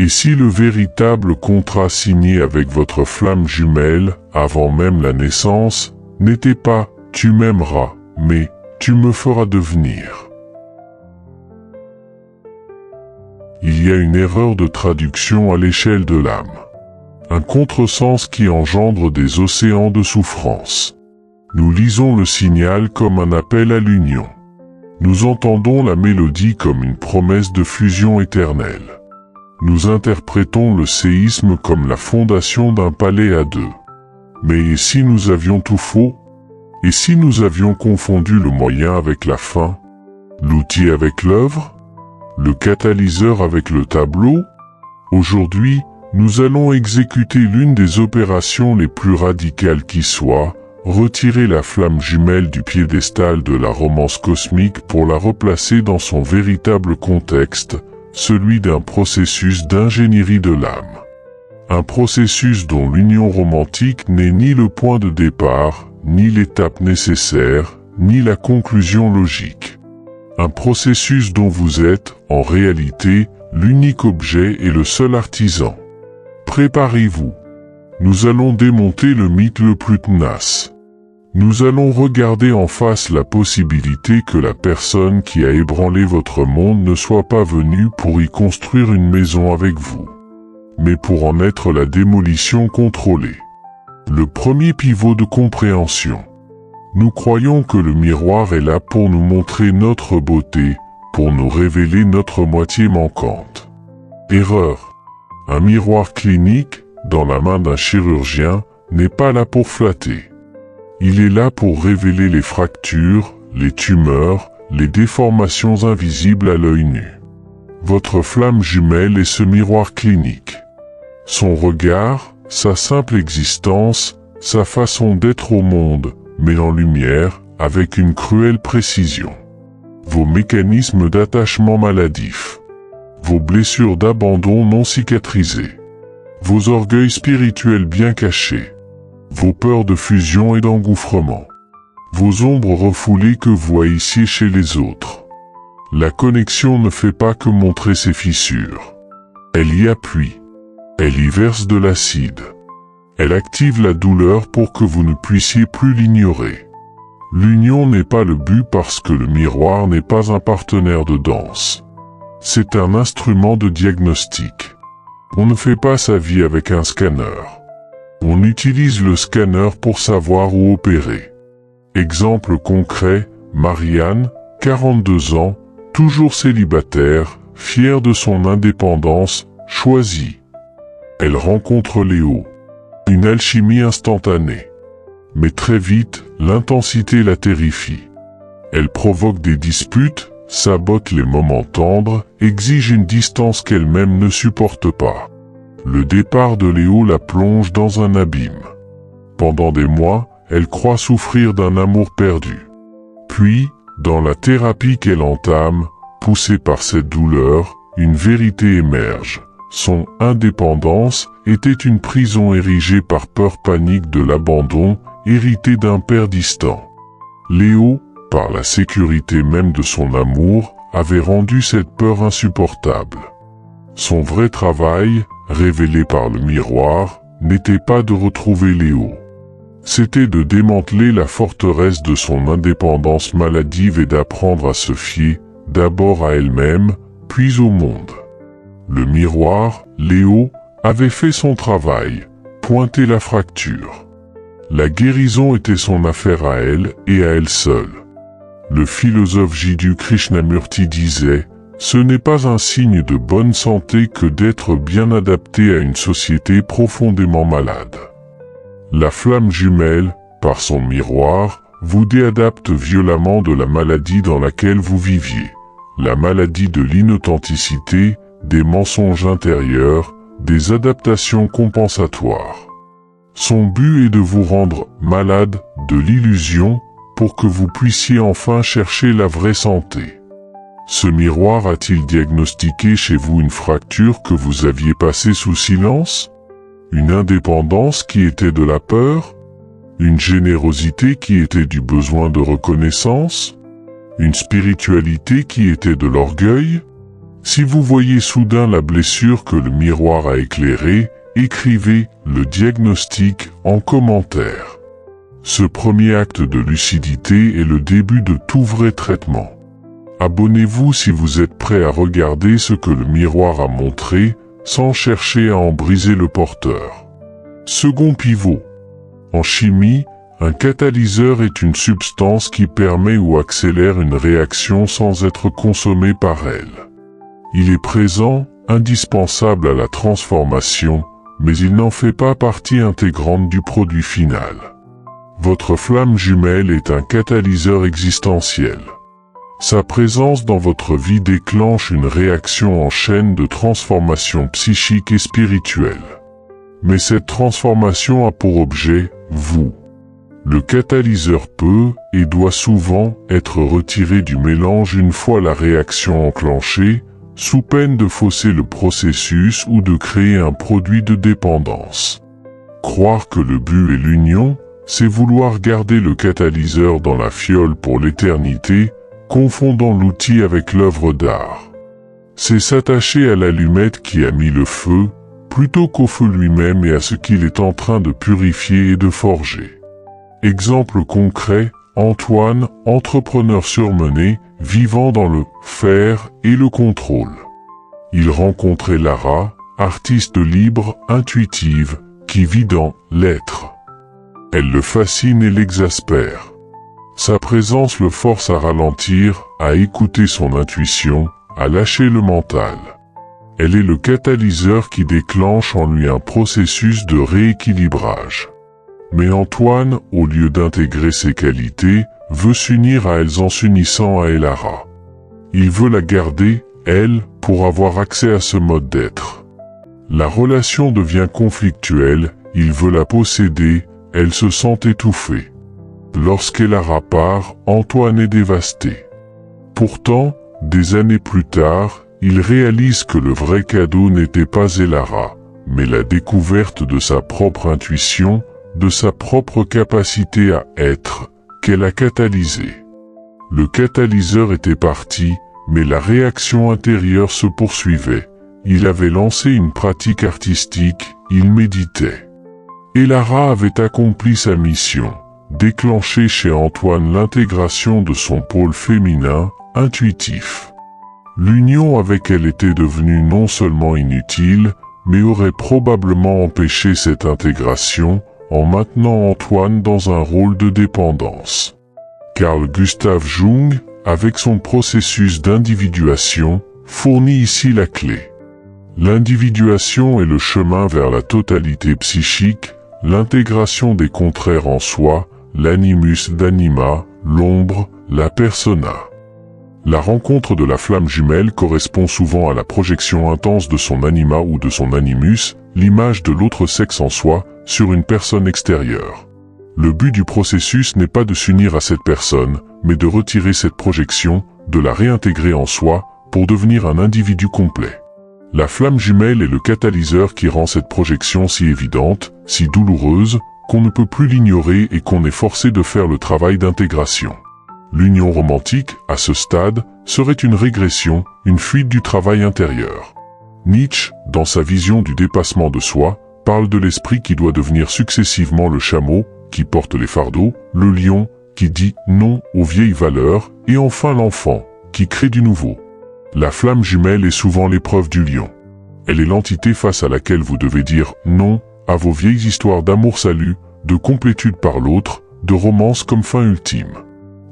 Et si le véritable contrat signé avec votre flamme jumelle, avant même la naissance, n'était pas « tu m'aimeras », mais « tu me feras devenir ». Il y a une erreur de traduction à l'échelle de l'âme. Un contresens qui engendre des océans de souffrance. Nous lisons le signal comme un appel à l'union. Nous entendons la mélodie comme une promesse de fusion éternelle. Nous interprétons le séisme comme la fondation d'un palais à deux. Mais et si nous avions tout faux? Et si nous avions confondu le moyen avec la fin? L'outil avec l'œuvre? Le catalyseur avec le tableau? Aujourd'hui, nous allons exécuter l'une des opérations les plus radicales qui soient, retirer la flamme jumelle du piédestal de la romance cosmique pour la replacer dans son véritable contexte, celui d'un processus d'ingénierie de l'âme. Un processus dont l'union romantique n'est ni le point de départ, ni l'étape nécessaire, ni la conclusion logique. Un processus dont vous êtes, en réalité, l'unique objet et le seul artisan. Préparez-vous. Nous allons démonter le mythe le plus tenace. Nous allons regarder en face la possibilité que la personne qui a ébranlé votre monde ne soit pas venue pour y construire une maison avec vous, mais pour en être la démolition contrôlée. Le premier pivot de compréhension. Nous croyons que le miroir est là pour nous montrer notre beauté, pour nous révéler notre moitié manquante. Erreur. Un miroir clinique, dans la main d'un chirurgien, n'est pas là pour flatter. Il est là pour révéler les fractures, les tumeurs, les déformations invisibles à l'œil nu. Votre flamme jumelle est ce miroir clinique. Son regard, sa simple existence, sa façon d'être au monde, met en lumière, avec une cruelle précision, vos mécanismes d'attachement maladif, vos blessures d'abandon non cicatrisées, vos orgueils spirituels bien cachés, vos peurs de fusion et d'engouffrement, vos ombres refoulées que vous haïssiez chez les autres. La connexion ne fait pas que montrer ses fissures. Elle y appuie. Elle y verse de l'acide. Elle active la douleur pour que vous ne puissiez plus l'ignorer. L'union n'est pas le but parce que le miroir n'est pas un partenaire de danse. C'est un instrument de diagnostic. On ne fait pas sa vie avec un scanner. On utilise le scanner pour savoir où opérer. Exemple concret, Marianne, 42 ans, toujours célibataire, fière de son indépendance, choisie. Elle rencontre Léo. Une alchimie instantanée. Mais très vite, l'intensité la terrifie. Elle provoque des disputes, sabote les moments tendres, exige une distance qu'elle-même ne supporte pas. Le départ de Léo la plonge dans un abîme. Pendant des mois, elle croit souffrir d'un amour perdu. Puis, dans la thérapie qu'elle entame, poussée par cette douleur, une vérité émerge. Son indépendance était une prison érigée par peur panique de l'abandon, héritée d'un père distant. Léo, par la sécurité même de son amour, avait rendu cette peur insupportable. Son vrai travail, révélé par le miroir, n'était pas de retrouver Léo. C'était de démanteler la forteresse de son indépendance maladive et d'apprendre à se fier, d'abord à elle-même, puis au monde. Le miroir, Léo, avait fait son travail, pointé la fracture. La guérison était son affaire à elle et à elle seule. Le philosophe Jiddu Krishnamurti disait « Ce n'est pas un signe de bonne santé que d'être bien adapté à une société profondément malade. » La flamme jumelle, par son miroir, vous déadapte violemment de la maladie dans laquelle vous viviez. La maladie de l'inauthenticité, des mensonges intérieurs, des adaptations compensatoires. Son but est de vous rendre malade de l'illusion pour que vous puissiez enfin chercher la vraie santé. Ce miroir a-t-il diagnostiqué chez vous une fracture que vous aviez passée sous silence? Une indépendance qui était de la peur? Une générosité qui était du besoin de reconnaissance? Une spiritualité qui était de l'orgueil? Si vous voyez soudain la blessure que le miroir a éclairée, écrivez le diagnostic en commentaire. Ce premier acte de lucidité est le début de tout vrai traitement. Abonnez-vous si vous êtes prêt à regarder ce que le miroir a montré, sans chercher à en briser le porteur. Second pivot. En chimie, un catalyseur est une substance qui permet ou accélère une réaction sans être consommée par elle. Il est présent, indispensable à la transformation, mais il n'en fait pas partie intégrante du produit final. Votre flamme jumelle est un catalyseur existentiel. Sa présence dans votre vie déclenche une réaction en chaîne de transformation psychique et spirituelle. Mais cette transformation a pour objet vous. Le catalyseur peut et doit souvent être retiré du mélange une fois la réaction enclenchée, sous peine de fausser le processus ou de créer un produit de dépendance. Croire que le but est l'union, c'est vouloir garder le catalyseur dans la fiole pour l'éternité, confondant l'outil avec l'œuvre d'art. C'est s'attacher à l'allumette qui a mis le feu, plutôt qu'au feu lui-même et à ce qu'il est en train de purifier et de forger. Exemple concret, Antoine, entrepreneur surmené, vivant dans le faire et le contrôle. Il rencontrait Lara, artiste libre, intuitive, qui vit dans l'être. Elle le fascine et l'exaspère. Sa présence le force à ralentir, à écouter son intuition, à lâcher le mental. Elle est le catalyseur qui déclenche en lui un processus de rééquilibrage. Mais Antoine, au lieu d'intégrer ses qualités, veut s'unir à elles en s'unissant à Elara. Il veut la garder, elle, pour avoir accès à ce mode d'être. La relation devient conflictuelle, il veut la posséder, elle se sent étouffée. Lorsqu'Elara part, Antoine est dévasté. Pourtant, des années plus tard, il réalise que le vrai cadeau n'était pas Elara, mais la découverte de sa propre intuition, de sa propre capacité à être, qu'elle a catalysée. Le catalyseur était parti, mais la réaction intérieure se poursuivait. Il avait lancé une pratique artistique, il méditait. Elara avait accompli sa mission, déclenché chez Antoine l'intégration de son pôle féminin, intuitif. L'union avec elle était devenue non seulement inutile, mais aurait probablement empêché cette intégration, en maintenant Antoine dans un rôle de dépendance. Carl Gustav Jung, avec son processus d'individuation, fournit ici la clé. L'individuation est le chemin vers la totalité psychique, l'intégration des contraires en soi, l'animus d'anima, l'ombre, la persona. La rencontre de la flamme jumelle correspond souvent à la projection intense de son anima ou de son animus, l'image de l'autre sexe en soi, sur une personne extérieure. Le but du processus n'est pas de s'unir à cette personne, mais de retirer cette projection, de la réintégrer en soi, pour devenir un individu complet. La flamme jumelle est le catalyseur qui rend cette projection si évidente, si douloureuse, qu'on ne peut plus l'ignorer et qu'on est forcé de faire le travail d'intégration. L'union romantique, à ce stade, serait une régression, une fuite du travail intérieur. Nietzsche, dans sa vision du dépassement de soi, parle de l'esprit qui doit devenir successivement le chameau, qui porte les fardeaux, le lion, qui dit non aux vieilles valeurs, et enfin l'enfant, qui crée du nouveau. La flamme jumelle est souvent l'épreuve du lion. Elle est l'entité face à laquelle vous devez dire non à vos vieilles histoires d'amour-salut, de complétude par l'autre, de romance comme fin ultime.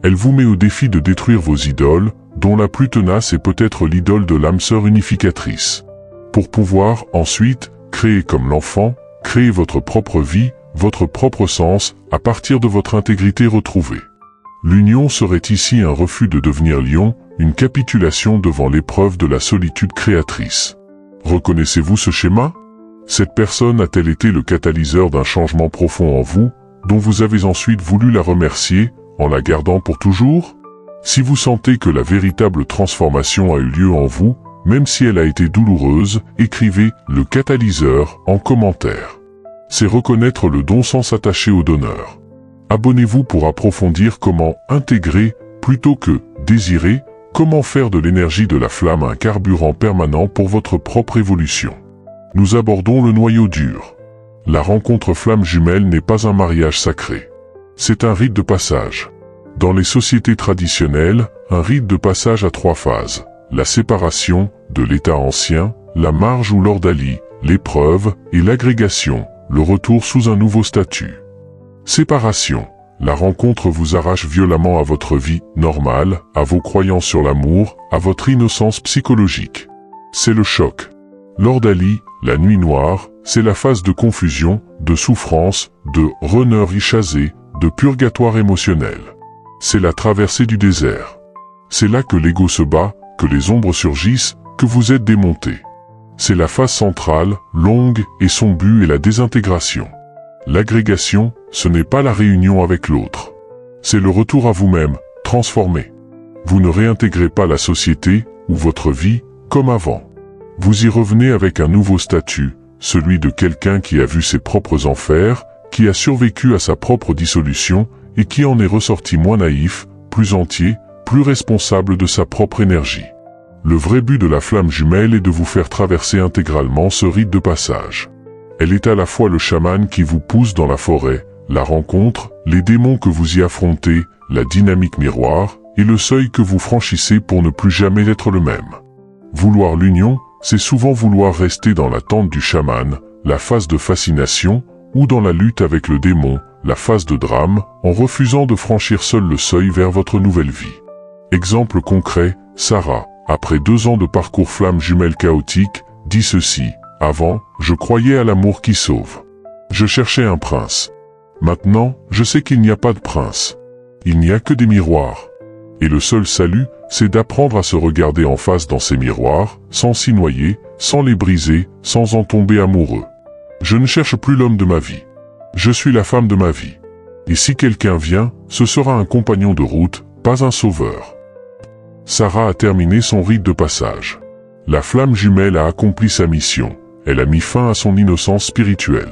Elle vous met au défi de détruire vos idoles, dont la plus tenace est peut-être l'idole de l'âme sœur unificatrice. Pour pouvoir, ensuite, créer comme l'enfant, créer votre propre vie, votre propre sens, à partir de votre intégrité retrouvée. L'union serait ici un refus de devenir lion, une capitulation devant l'épreuve de la solitude créatrice. Reconnaissez-vous ce schéma? Cette personne a-t-elle été le catalyseur d'un changement profond en vous, dont vous avez ensuite voulu la remercier, en la gardant pour toujours? Si vous sentez que la véritable transformation a eu lieu en vous, même si elle a été douloureuse, écrivez « le catalyseur » en commentaire. C'est reconnaître le don sans s'attacher au donneur. Abonnez-vous pour approfondir comment intégrer, plutôt que désirer, Comment faire de l'énergie de la flamme un carburant permanent pour votre propre évolution? Nous abordons le noyau dur. La rencontre flamme jumelle n'est pas un mariage sacré. C'est un rite de passage. Dans les sociétés traditionnelles, un rite de passage a 3 phases. La séparation, de l'état ancien, la marge ou l'ordalie, l'épreuve, et l'agrégation, le retour sous un nouveau statut. Séparation. La rencontre vous arrache violemment à votre vie normale, à vos croyances sur l'amour, à votre innocence psychologique. C'est le choc. L'ordalie, la nuit noire, c'est la phase de confusion, de souffrance, de reneur échasé, de purgatoire émotionnel. C'est la traversée du désert. C'est là que l'ego se bat, que les ombres surgissent, que vous êtes démonté. C'est la phase centrale, longue, et son but est la désintégration. L'agrégation, ce n'est pas la réunion avec l'autre. C'est le retour à vous-même, transformé. Vous ne réintégrez pas la société, ou votre vie, comme avant. Vous y revenez avec un nouveau statut, celui de quelqu'un qui a vu ses propres enfers, qui a survécu à sa propre dissolution, et qui en est ressorti moins naïf, plus entier, plus responsable de sa propre énergie. Le vrai but de la flamme jumelle est de vous faire traverser intégralement ce rite de passage. Elle est à la fois le chaman qui vous pousse dans la forêt, la rencontre, les démons que vous y affrontez, la dynamique miroir, et le seuil que vous franchissez pour ne plus jamais être le même. Vouloir l'union, c'est souvent vouloir rester dans la tente du chaman, la phase de fascination, ou dans la lutte avec le démon, la phase de drame, en refusant de franchir seul le seuil vers votre nouvelle vie. Exemple concret, Sarah, après 2 ans de parcours flamme jumelle chaotique, dit ceci: « Avant, je croyais à l'amour qui sauve. Je cherchais un prince. Maintenant, je sais qu'il n'y a pas de prince. Il n'y a que des miroirs. Et le seul salut, c'est d'apprendre à se regarder en face dans ces miroirs, sans s'y noyer, sans les briser, sans en tomber amoureux. Je ne cherche plus l'homme de ma vie. Je suis la femme de ma vie. Et si quelqu'un vient, ce sera un compagnon de route, pas un sauveur. » Sarah a terminé son rite de passage. La flamme jumelle a accompli sa mission. Elle a mis fin à son innocence spirituelle.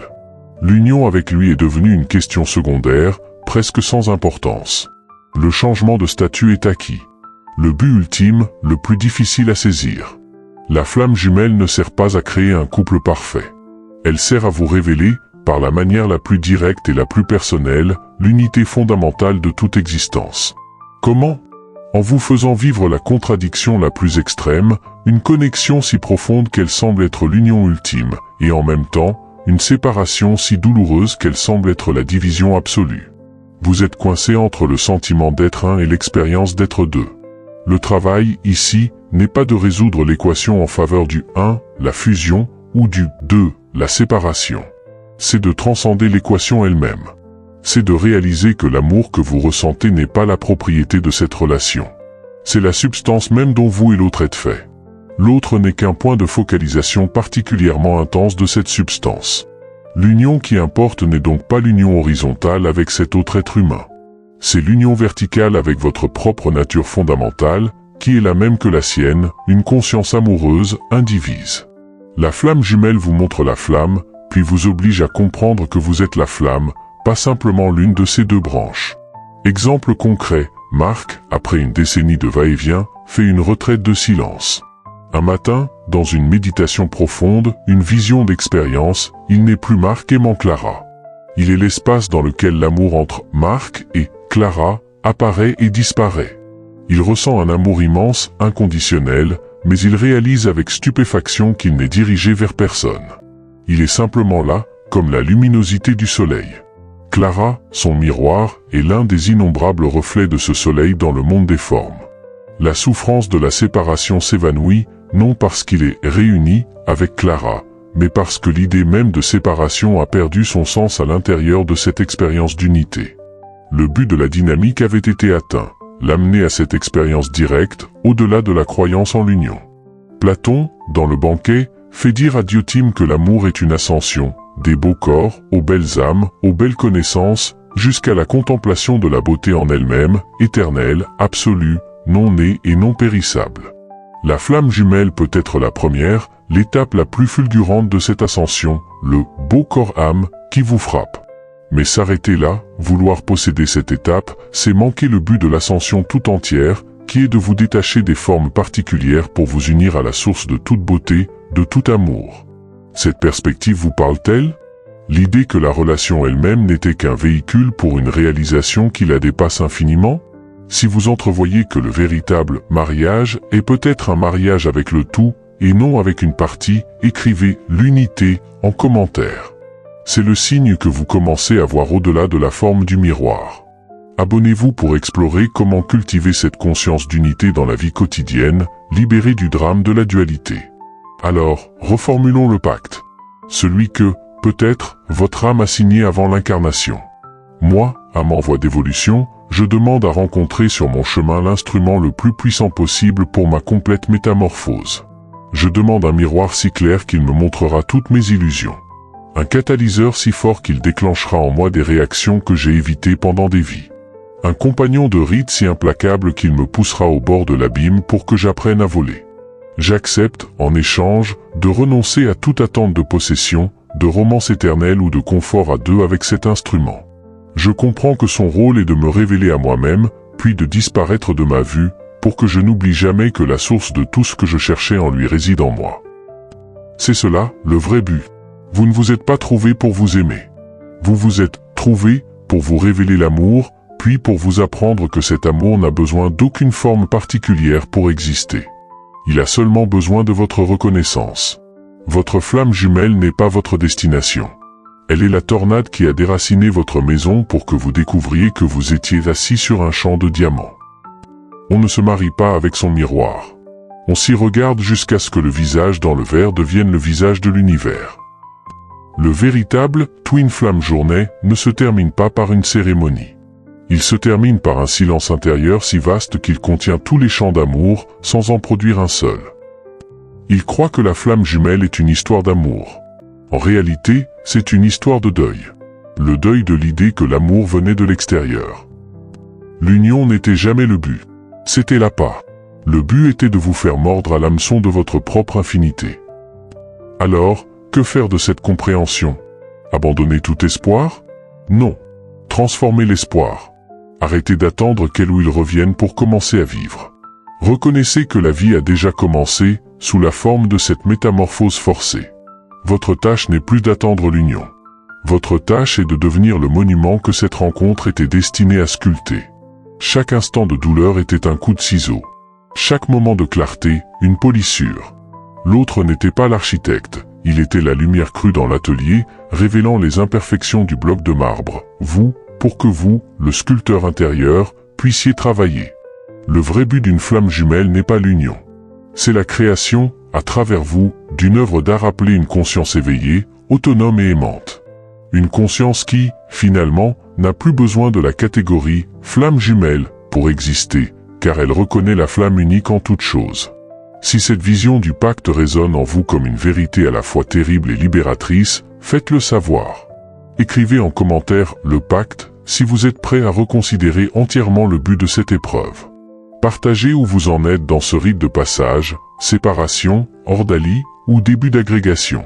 L'union avec lui est devenue une question secondaire, presque sans importance. Le changement de statut est acquis. Le but ultime, le plus difficile à saisir. La flamme jumelle ne sert pas à créer un couple parfait. Elle sert à vous révéler, par la manière la plus directe et la plus personnelle, l'unité fondamentale de toute existence. Comment ? En vous faisant vivre la contradiction la plus extrême, une connexion si profonde qu'elle semble être l'union ultime, et en même temps, une séparation si douloureuse qu'elle semble être la division absolue. Vous êtes coincé entre le sentiment d'être un et l'expérience d'être deux. Le travail, ici, n'est pas de résoudre l'équation en faveur du 1, la fusion, ou du 2, la séparation. C'est de transcender l'équation elle-même. C'est de réaliser que l'amour que vous ressentez n'est pas la propriété de cette relation. C'est la substance même dont vous et l'autre êtes faits. L'autre n'est qu'un point de focalisation particulièrement intense de cette substance. L'union qui importe n'est donc pas l'union horizontale avec cet autre être humain. C'est l'union verticale avec votre propre nature fondamentale, qui est la même que la sienne, une conscience amoureuse, indivise. La flamme jumelle vous montre la flamme, puis vous oblige à comprendre que vous êtes la flamme, pas simplement l'une de ces 2 branches. Exemple concret, Marc, après une décennie de va-et-vient, fait une retraite de silence. Un matin, dans une méditation profonde, une vision d'expérience, il n'est plus Marc aimant Clara. Il est l'espace dans lequel l'amour entre Marc et Clara apparaît et disparaît. Il ressent un amour immense, inconditionnel, mais il réalise avec stupéfaction qu'il n'est dirigé vers personne. Il est simplement là, comme la luminosité du soleil. Clara, son miroir, est l'un des innombrables reflets de ce soleil dans le monde des formes. La souffrance de la séparation s'évanouit, non parce qu'il est réuni avec Clara, mais parce que l'idée même de séparation a perdu son sens à l'intérieur de cette expérience d'unité. Le but de la dynamique avait été atteint, l'amener à cette expérience directe, au-delà de la croyance en l'union. Platon, dans le banquet, fait dire à Diotime que l'amour est une ascension, des beaux corps, aux belles âmes, aux belles connaissances, jusqu'à la contemplation de la beauté en elle-même, éternelle, absolue, non née et non périssable. La flamme jumelle peut être la première, l'étape la plus fulgurante de cette ascension, le beau corps-âme qui vous frappe. Mais s'arrêter là, vouloir posséder cette étape, c'est manquer le but de l'ascension tout entière, qui est de vous détacher des formes particulières pour vous unir à la source de toute beauté, de tout amour. Cette perspective vous parle-t-elle? L'idée que la relation elle-même n'était qu'un véhicule pour une réalisation qui la dépasse infiniment? Si vous entrevoyez que le véritable mariage est peut-être un mariage avec le tout et non avec une partie, écrivez l'unité en commentaire. C'est le signe que vous commencez à voir au-delà de la forme du miroir. Abonnez-vous pour explorer comment cultiver cette conscience d'unité dans la vie quotidienne, libérée du drame de la dualité. Alors, reformulons le pacte. Celui que, peut-être, votre âme a signé avant l'incarnation. Moi, âme en voie d'évolution, je demande à rencontrer sur mon chemin l'instrument le plus puissant possible pour ma complète métamorphose. Je demande un miroir si clair qu'il me montrera toutes mes illusions. Un catalyseur si fort qu'il déclenchera en moi des réactions que j'ai évitées pendant des vies. Un compagnon de rite si implacable qu'il me poussera au bord de l'abîme pour que j'apprenne à voler. J'accepte, en échange, de renoncer à toute attente de possession, de romance éternelle ou de confort à deux avec cet instrument. Je comprends que son rôle est de me révéler à moi-même, puis de disparaître de ma vue, pour que je n'oublie jamais que la source de tout ce que je cherchais en lui réside en moi. C'est cela, le vrai but. Vous ne vous êtes pas trouvé pour vous aimer. Vous vous êtes trouvé pour vous révéler l'amour, puis pour vous apprendre que cet amour n'a besoin d'aucune forme particulière pour exister. Il a seulement besoin de votre reconnaissance. Votre flamme jumelle n'est pas votre destination. Elle est la tornade qui a déraciné votre maison pour que vous découvriez que vous étiez assis sur un champ de diamants. On ne se marie pas avec son miroir. On s'y regarde jusqu'à ce que le visage dans le verre devienne le visage de l'univers. Le véritable Twin Flame Journée ne se termine pas par une cérémonie. Il se termine par un silence intérieur si vaste qu'il contient tous les chants d'amour, sans en produire un seul. Il croit que la flamme jumelle est une histoire d'amour. En réalité, c'est une histoire de deuil. Le deuil de l'idée que l'amour venait de l'extérieur. L'union n'était jamais le but. C'était l'appât. Le but était de vous faire mordre à l'hameçon de votre propre infinité. Alors, que faire de cette compréhension? Abandonner tout espoir? Non. Transformer l'espoir. Arrêtez d'attendre qu'elle ou il revienne pour commencer à vivre. Reconnaissez que la vie a déjà commencé, sous la forme de cette métamorphose forcée. Votre tâche n'est plus d'attendre l'union. Votre tâche est de devenir le monument que cette rencontre était destinée à sculpter. Chaque instant de douleur était un coup de ciseau. Chaque moment de clarté, une polissure. L'autre n'était pas l'architecte, il était la lumière crue dans l'atelier, révélant les imperfections du bloc de marbre. Vous, pour que vous, le sculpteur intérieur, puissiez travailler. Le vrai but d'une flamme jumelle n'est pas l'union. C'est la création, à travers vous, d'une œuvre d'art appelée une conscience éveillée, autonome et aimante. Une conscience qui, finalement, n'a plus besoin de la catégorie « flamme jumelle » pour exister, car elle reconnaît la flamme unique en toute chose. Si cette vision du pacte résonne en vous comme une vérité à la fois terrible et libératrice, faites-le savoir. Écrivez en commentaire « le pacte » si vous êtes prêt à reconsidérer entièrement le but de cette épreuve. Partagez où vous en êtes dans ce rite de passage, séparation, ordalie ou début d'agrégation.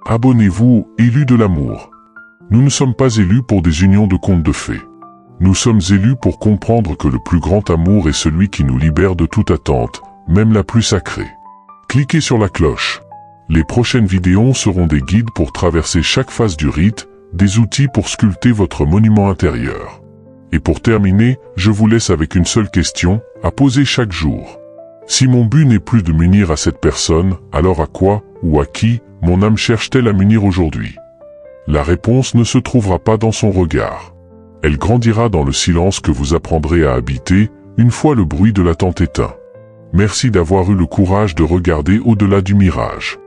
Abonnez-vous aux élus de l'amour. Nous ne sommes pas élus pour des unions de contes de fées. Nous sommes élus pour comprendre que le plus grand amour est celui qui nous libère de toute attente, même la plus sacrée. Cliquez sur la cloche. Les prochaines vidéos seront des guides pour traverser chaque phase du rite, des outils pour sculpter votre monument intérieur. Et pour terminer, je vous laisse avec une seule question, à poser chaque jour. Si mon but n'est plus de m'unir à cette personne, alors à quoi, ou à qui, mon âme cherche-t-elle à m'unir aujourd'hui? La réponse ne se trouvera pas dans son regard. Elle grandira dans le silence que vous apprendrez à habiter, une fois le bruit de l'attente éteint. Merci d'avoir eu le courage de regarder au-delà du mirage.